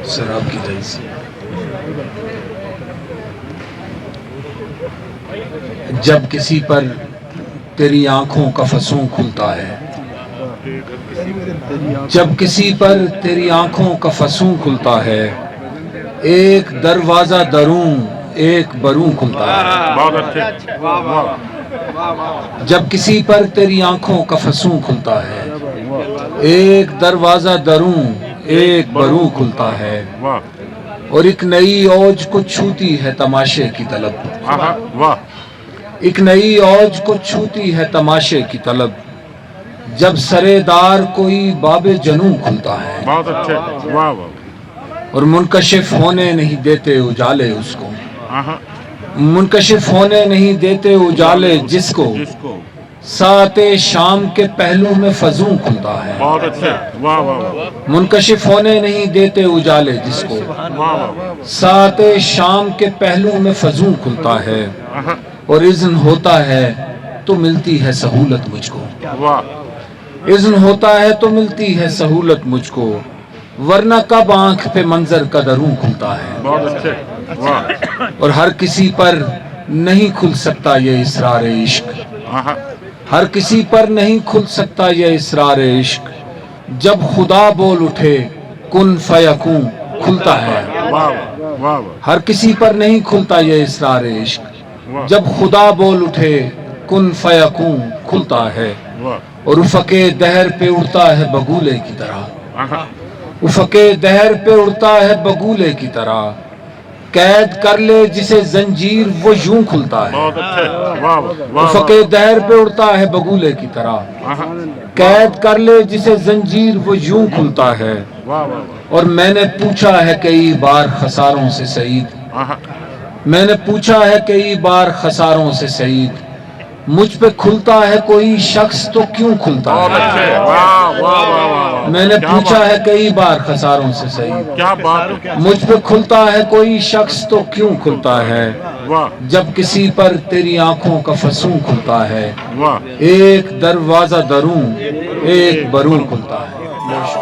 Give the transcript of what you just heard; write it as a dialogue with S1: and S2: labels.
S1: سر آپ کی دعائیں سے جب کسی پر تیری آنکھوں کا فسوں کھلتا ہے، جب کسی پر تیری آنکھوں کا فسوں کھلتا ہے، ایک دروازہ دروں ایک بروں کھلتا ہے۔
S2: بہت اچھے،
S1: جب کسی پر تیری آنکھوں کا فسوں کھلتا ہے، ایک دروازہ دروں ایک بروں کھلتا ہے،
S2: واہ
S1: اور ایک نئی اوج کو چھوتی ہے تماشے کی طلب،
S2: واہ،
S1: ایک نئی اوج کو چھوتی ہے تماشے کی طلب، جب سرے دار کوئی باب جنوں کھلتا ہے،
S2: بہت اچھے، واہ واہ،
S1: اور منکشف ہونے نہیں دیتے اجالے اس کو،
S2: ہاں،
S1: منکشف ہونے نہیں دیتے اجالے جس کو ساعت شام کے پہلو میں فزوں کھلتا ہے،
S2: بہت اچھے، واہ واہ واہ،
S1: منکشف ہونے نہیں دیتے اجالے جس کو
S2: واہ واہ،
S1: ساعت شام کے پہلو میں فزوں کھلتا ہے،
S2: ہاں،
S1: اور اذن ہوتا ہے تو ملتی ہے سہولت مجھ کو،
S2: واہ،
S1: اذن ہوتا ہے تو ملتی ہے سہولت مجھ کو، ورنہ کب آنکھ پہ منظر کا دروں کھلتا ہے،
S2: بہت اچھے، واہ،
S1: اور ہر کسی پر نہیں کھل سکتا یہ اسرار عشق،
S2: ہاں،
S1: ہر کسی پر نہیں کھل سکتا یہ اسرار عشق، جب خدا بول اٹھے کن فیکون کھلتا ہے،
S2: واہ واہ، واہ
S1: ہر کسی پر نہیں کھلتا یہ اسرار عشق،
S2: واہ،
S1: جب خدا بول اٹھے کن فیکون کھلتا ہے،
S2: واہ،
S1: اور افق دہر پہ اڑتا ہے بگولے کی طرح،
S2: ہاں،
S1: افق دہر پہ اڑتا ہے بگولے کی طرح، قید کر لے جسے زنجیر وہ یوں کھلتا ہے،
S2: بہت اچھے، واہ واہ،
S1: افق دہر پہ اڑتا ہے بگولے کی طرح،
S2: ہاں،
S1: قید کر لے جسے زنجیر وہ یوں کھلتا ہے،
S2: واہ واہ،
S1: اور میں نے پوچھا ہے کئی بار خساروں سے سعید،
S2: ہاں،
S1: میں نے پوچھا ہے کئی بار خساروں سے سعید، مجھ پہ کھلتا ہے کوئی شخص تو کیوں کھلتا
S2: بہت
S1: ہے،
S2: اچھے، واہ واہ واہ،
S1: میں نے
S2: کیا
S1: پوچھا
S2: بات
S1: ہے کئی بار خساروں سے سعید،
S2: کیا بات ہے،
S1: مجھ پہ کھلتا ہے کوئی شخص تو کیوں کھلتا ہے،
S2: واہ
S1: جب کسی پر تیری آنکھوں کا فسوں کھلتا ہے،
S2: واہ،
S1: ایک دروازہ دروں ایک بروں کھلتا ہے۔